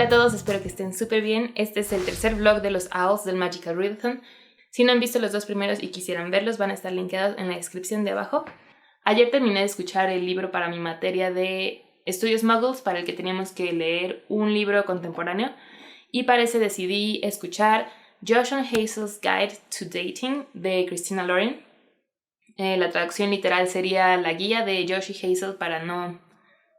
Hola a todos, espero que estén súper bien. Este es el tercer vlog de los Owls del Magical Readathon. Si no han visto los dos primeros y quisieran verlos, van a estar linkeados en la descripción de abajo. Ayer terminé de escuchar el libro para mi materia de estudios Muggles, para el que teníamos que leer un libro contemporáneo, y para ese decidí escuchar Josh and Hazel's Guide to Dating de Christina Lauren. La traducción literal sería la guía de Josh y Hazel para no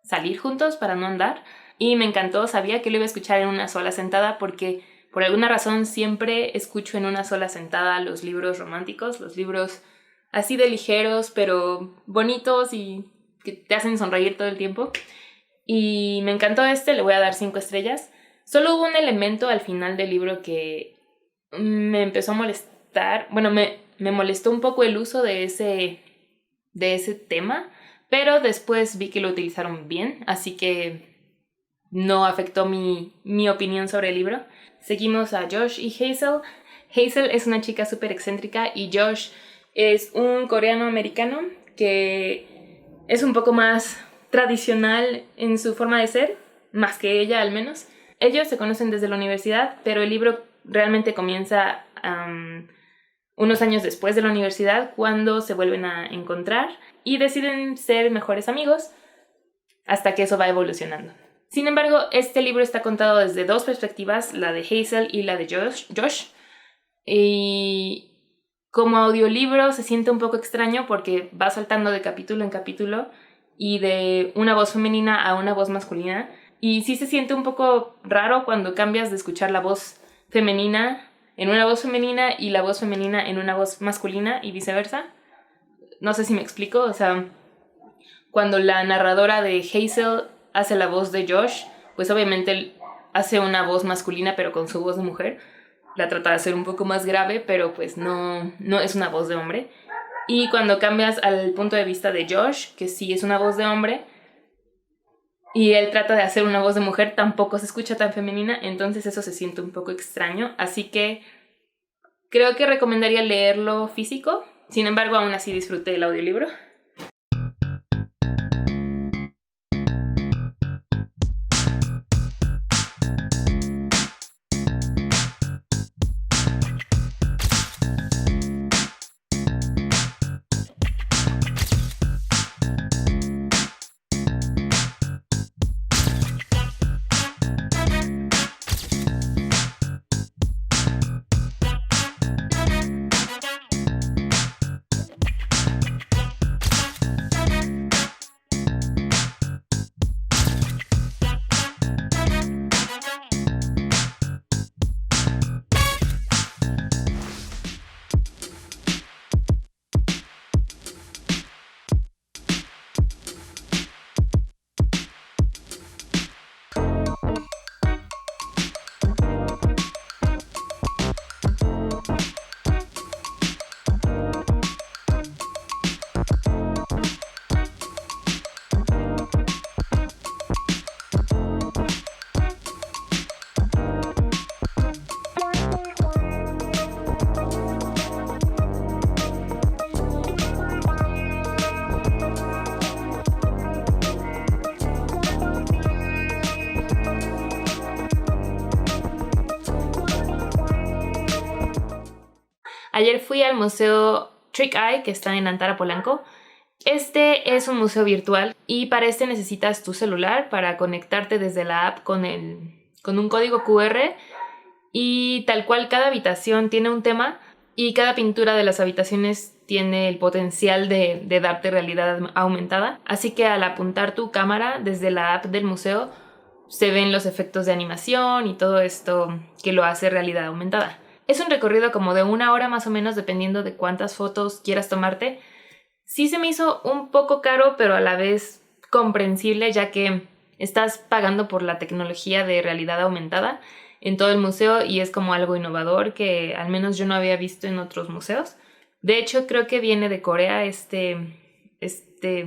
salir juntos, para no andar. Y me encantó, sabía que lo iba a escuchar en una sola sentada porque por alguna razón siempre escucho en una sola sentada los libros románticos, los libros así de ligeros pero bonitos y que te hacen sonreír todo el tiempo. Y me encantó le voy a dar 5 estrellas. Solo hubo un elemento al final del libro que me empezó a molestar. Bueno, me molestó un poco el uso de ese tema, pero después vi que lo utilizaron bien, así que no afectó mi opinión sobre el libro. Seguimos a Josh y Hazel. Hazel es una chica súper excéntrica y Josh es un coreano-americano que es un poco más tradicional en su forma de ser, más que ella al menos. Ellos se conocen desde la universidad, pero el libro realmente comienza unos años después de la universidad, cuando se vuelven a encontrar y deciden ser mejores amigos, hasta que eso va evolucionando. Sin embargo, este libro está contado desde dos perspectivas, la de Hazel y la de Josh. Y como audiolibro se siente un poco extraño porque va saltando de capítulo en capítulo y de una voz femenina a una voz masculina. Y sí se siente un poco raro cuando cambias de escuchar la voz femenina en una voz femenina y la voz femenina en una voz masculina y viceversa. No sé si me explico, o sea, cuando la narradora de Hazel hace la voz de Josh, pues obviamente hace una voz masculina pero con su voz de mujer. La trata de hacer un poco más grave, pero pues no es una voz de hombre. Y cuando cambias al punto de vista de Josh, que sí es una voz de hombre, y él trata de hacer una voz de mujer, tampoco se escucha tan femenina, entonces eso se siente un poco extraño. Así que creo que recomendaría leerlo físico. Sin embargo, aún así disfruté el audiolibro. Ayer fui al museo Trick Eye, que está en Antara Polanco. Este es un museo virtual y para este necesitas tu celular para conectarte desde la app con un código QR, y tal cual cada habitación tiene un tema y cada pintura de las habitaciones tiene el potencial de darte realidad aumentada. Así que al apuntar tu cámara desde la app del museo se ven los efectos de animación y todo esto que lo hace realidad aumentada. Es un recorrido como de 1 hora más o menos, dependiendo de cuántas fotos quieras tomarte. Sí se me hizo un poco caro, pero a la vez comprensible, ya que estás pagando por la tecnología de realidad aumentada en todo el museo y es como algo innovador que al menos yo no había visto en otros museos. De hecho, creo que viene de Corea este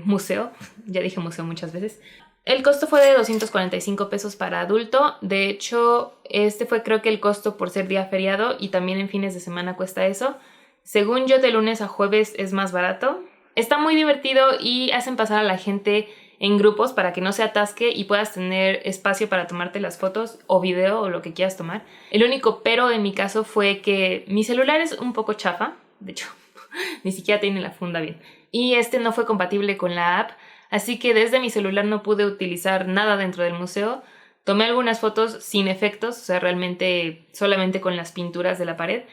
museo. Ya dije museo muchas veces. El costo fue de 245 pesos para adulto. De hecho, este fue creo que el costo por ser día feriado y también en fines de semana cuesta eso. Según yo, de lunes a jueves es más barato. Está muy divertido y hacen pasar a la gente en grupos para que no se atasque y puedas tener espacio para tomarte las fotos o video o lo que quieras tomar. El único pero en mi caso fue que mi celular es un poco chafa, de hecho ni siquiera tiene la funda bien, y este no fue compatible con la app, así que desde mi celular no pude utilizar nada dentro del museo. Tomé algunas fotos sin efectos, o sea, realmente solamente con las pinturas de la pared,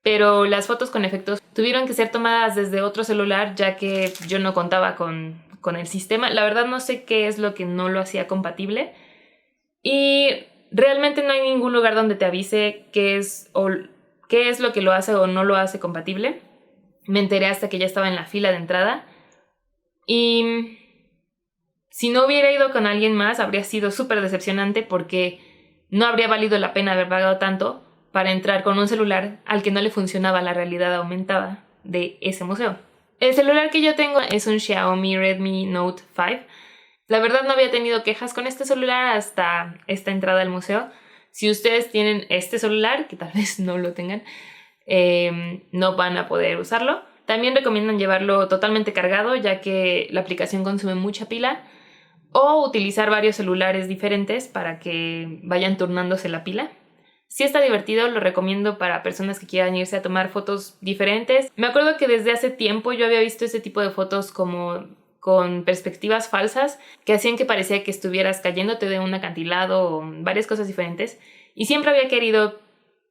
pero las fotos con efectos tuvieron que ser tomadas desde otro celular ya que yo no contaba con el sistema. La verdad no sé qué es lo que no lo hacía compatible y realmente no hay ningún lugar donde te avise qué es lo que lo hace o no lo hace compatible. Me enteré hasta que ya estaba en la fila de entrada y si no hubiera ido con alguien más habría sido súper decepcionante porque no habría valido la pena haber pagado tanto para entrar con un celular al que no le funcionaba la realidad aumentada de ese museo. El celular que yo tengo es un Xiaomi Redmi Note 5. La verdad no había tenido quejas con este celular hasta esta entrada al museo. Si ustedes tienen este celular, que tal vez no lo tengan, no van a poder usarlo. También recomiendan llevarlo totalmente cargado ya que la aplicación consume mucha pila, o utilizar varios celulares diferentes para que vayan turnándose la pila. Sí está divertido, lo recomiendo para personas que quieran irse a tomar fotos diferentes. Me acuerdo que desde hace tiempo yo había visto este tipo de fotos como con perspectivas falsas que hacían que parecía que estuvieras cayéndote de un acantilado o varias cosas diferentes. Y siempre había querido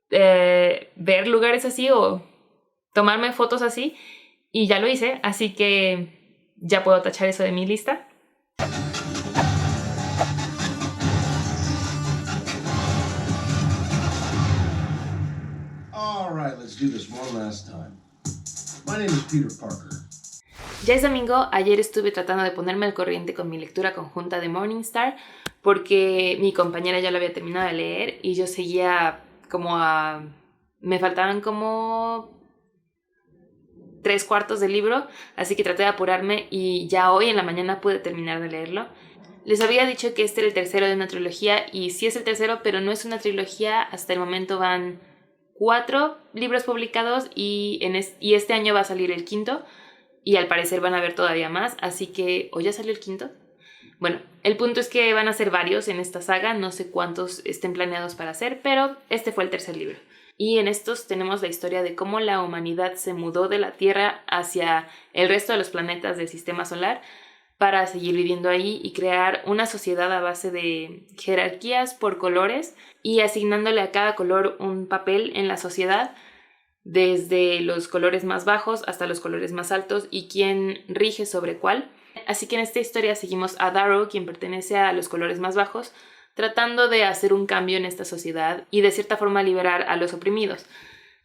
ver lugares así o tomarme fotos así y ya lo hice, así que ya puedo tachar eso de mi lista. All right, let's do this one last time. My name is Peter Parker. Ya es domingo, ayer estuve tratando de ponerme al corriente con mi lectura conjunta de Morningstar porque mi compañera ya lo había terminado de leer y yo seguía me faltaban como 3/4 del libro, así que traté de apurarme y ya hoy en la mañana pude terminar de leerlo. Les había dicho que este era el tercero de una trilogía y sí es el tercero, pero no es una trilogía. Hasta el momento van 4 libros publicados y este año va a salir el quinto y al parecer van a haber todavía más, así que ¿o ya salió el quinto? Bueno, el punto es que van a ser varios en esta saga, no sé cuántos estén planeados para hacer, pero este fue el tercer libro. Y en estos tenemos la historia de cómo la humanidad se mudó de la Tierra hacia el resto de los planetas del sistema solar para seguir viviendo ahí y crear una sociedad a base de jerarquías por colores y asignándole a cada color un papel en la sociedad, desde los colores más bajos hasta los colores más altos y quién rige sobre cuál. Así que en esta historia seguimos a Darrow, quien pertenece a los colores más bajos, tratando de hacer un cambio en esta sociedad y de cierta forma liberar a los oprimidos.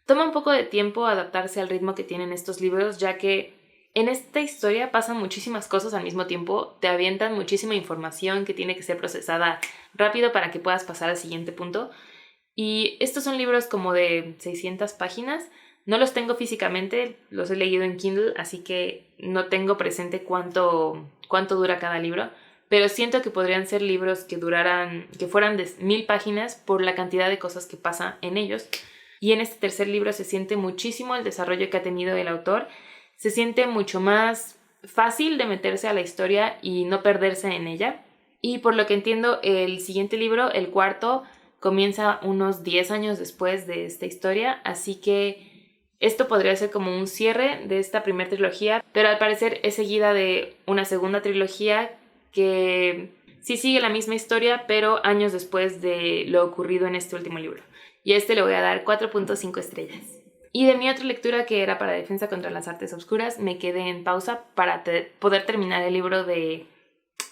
Toma un poco de tiempo adaptarse al ritmo que tienen estos libros, ya que en esta historia pasan muchísimas cosas al mismo tiempo, te avientan muchísima información que tiene que ser procesada rápido para que puedas pasar al siguiente punto. Y estos son libros como de 600 páginas. No los tengo físicamente, los he leído en Kindle, así que no tengo presente cuánto dura cada libro, pero siento que podrían ser libros que fueran de 1000 páginas por la cantidad de cosas que pasa en ellos. Y en este tercer libro se siente muchísimo el desarrollo que ha tenido el autor. Se siente mucho más fácil de meterse a la historia y no perderse en ella. Y por lo que entiendo, el siguiente libro, el cuarto, comienza unos 10 años después de esta historia, así que esto podría ser como un cierre de esta primera trilogía, pero al parecer es seguida de una segunda trilogía que sí sigue la misma historia, pero años después de lo ocurrido en este último libro. Y a este le voy a dar 4.5 estrellas. Y de mi otra lectura, que era para Defensa contra las Artes Obscuras, me quedé en pausa para poder terminar el libro de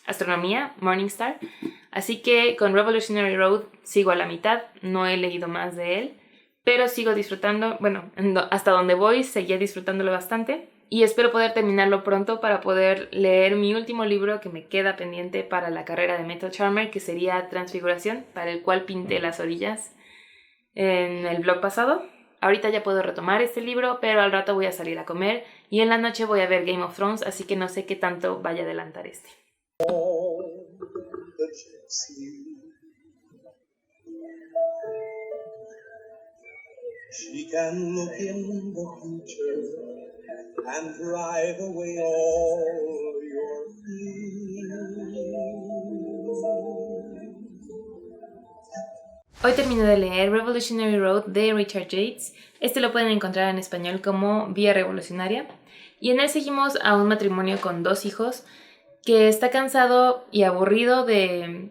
astronomía, Morningstar. Así que con Revolutionary Road sigo a la mitad, no he leído más de él, pero sigo disfrutando, hasta donde voy seguía disfrutándolo bastante y espero poder terminarlo pronto para poder leer mi último libro que me queda pendiente para la carrera de Metal Charmer, que sería Transfiguración, para el cual pinté las orillas en el blog pasado. Ahorita ya puedo retomar este libro, pero al rato voy a salir a comer y en la noche voy a ver Game of Thrones, así que no sé qué tanto vaya a adelantar este. She can look in the future and drive away all your fears. Hoy terminé de leer Revolutionary Road de Richard Yates. Este lo pueden encontrar en español como Vía Revolucionaria. Y en él seguimos a un matrimonio con 2 hijos que está cansado y aburrido de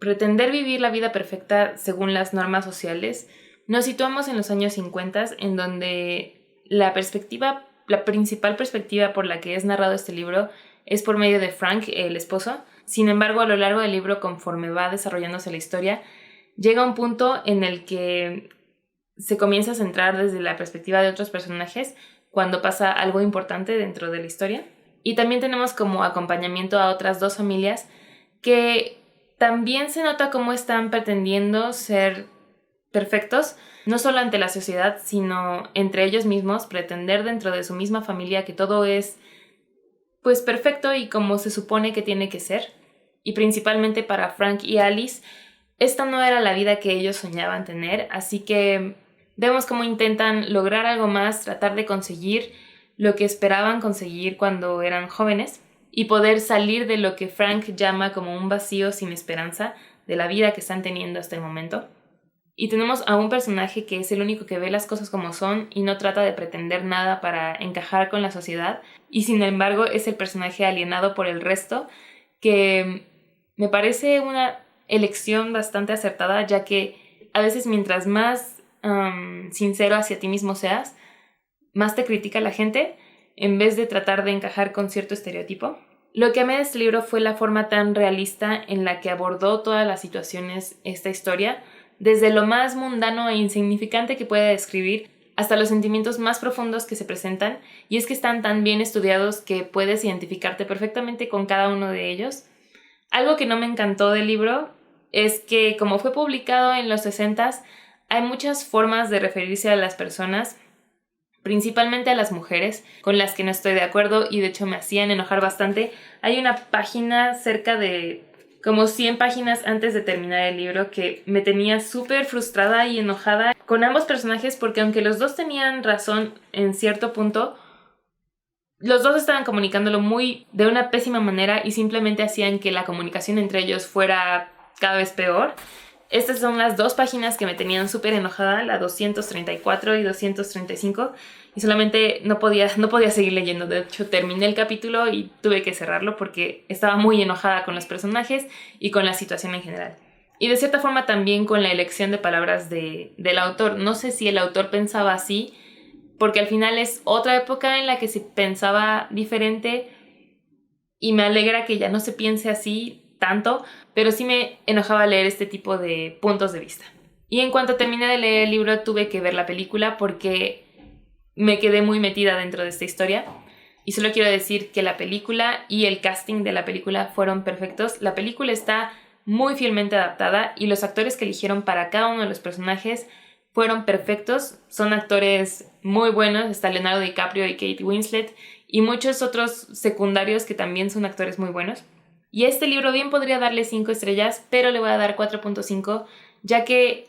pretender vivir la vida perfecta según las normas sociales. Nos situamos en los años 50, en donde la principal perspectiva por la que es narrado este libro es por medio de Frank, el esposo. Sin embargo, a lo largo del libro, conforme va desarrollándose la historia, llega un punto en el que se comienza a centrar desde la perspectiva de otros personajes cuando pasa algo importante dentro de la historia. Y también tenemos como acompañamiento a otras 2 familias que también se nota cómo están pretendiendo ser perfectos, no solo ante la sociedad, sino entre ellos mismos, pretender dentro de su misma familia que todo es pues perfecto y como se supone que tiene que ser. Y principalmente para Frank y Alice, esta no era la vida que ellos soñaban tener, así que vemos cómo intentan lograr algo más, tratar de conseguir lo que esperaban conseguir cuando eran jóvenes y poder salir de lo que Frank llama como un vacío sin esperanza de la vida que están teniendo hasta el momento. Y tenemos a un personaje que es el único que ve las cosas como son y no trata de pretender nada para encajar con la sociedad, y sin embargo es el personaje alienado por el resto, que me parece una elección bastante acertada, ya que a veces mientras más sincero hacia ti mismo seas, más te critica la gente en vez de tratar de encajar con cierto estereotipo. Lo que amé de este libro fue la forma tan realista en la que abordó todas las situaciones esta historia, desde lo más mundano e insignificante que puede describir hasta los sentimientos más profundos que se presentan, y es que están tan bien estudiados que puedes identificarte perfectamente con cada uno de ellos. Algo que no me encantó del libro es que, como fue publicado en los 60s, hay muchas formas de referirse a las personas, principalmente a las mujeres, con las que no estoy de acuerdo y de hecho me hacían enojar bastante. Hay una página cerca de como 100 páginas antes de terminar el libro que me tenía súper frustrada y enojada con ambos personajes, porque aunque los 2 tenían razón en cierto punto, los 2 estaban comunicándolo de una pésima manera y simplemente hacían que la comunicación entre ellos fuera cada vez peor. Estas son las 2 páginas que me tenían súper enojada, la 234 y 235, y solamente no podía seguir leyendo. De hecho, terminé el capítulo y tuve que cerrarlo porque estaba muy enojada con los personajes y con la situación en general. Y de cierta forma también con la elección de palabras del autor. No sé si el autor pensaba así, porque al final es otra época en la que se pensaba diferente, y me alegra que ya no se piense así tanto, pero sí me enojaba leer este tipo de puntos de vista. Y en cuanto terminé de leer el libro, tuve que ver la película porque me quedé muy metida dentro de esta historia. Y solo quiero decir que la película y el casting de la película fueron perfectos. La película está muy fielmente adaptada y los actores que eligieron para cada uno de los personajes fueron perfectos. Son actores muy buenos. Está Leonardo DiCaprio y Kate Winslet y muchos otros secundarios que también son actores muy buenos. Y este libro bien podría darle 5 estrellas, pero le voy a dar 4.5, ya que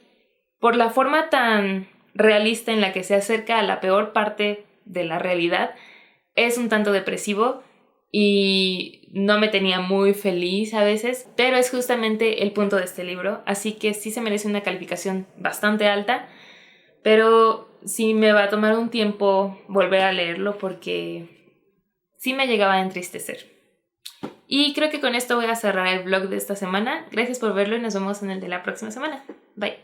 por la forma tan realista en la que se acerca a la peor parte de la realidad, es un tanto depresivo y no me tenía muy feliz a veces, pero es justamente el punto de este libro, así que sí se merece una calificación bastante alta, pero sí me va a tomar un tiempo volver a leerlo porque sí me llegaba a entristecer. Y creo que con esto voy a cerrar el vlog de esta semana. Gracias por verlo y nos vemos en el de la próxima semana. Bye.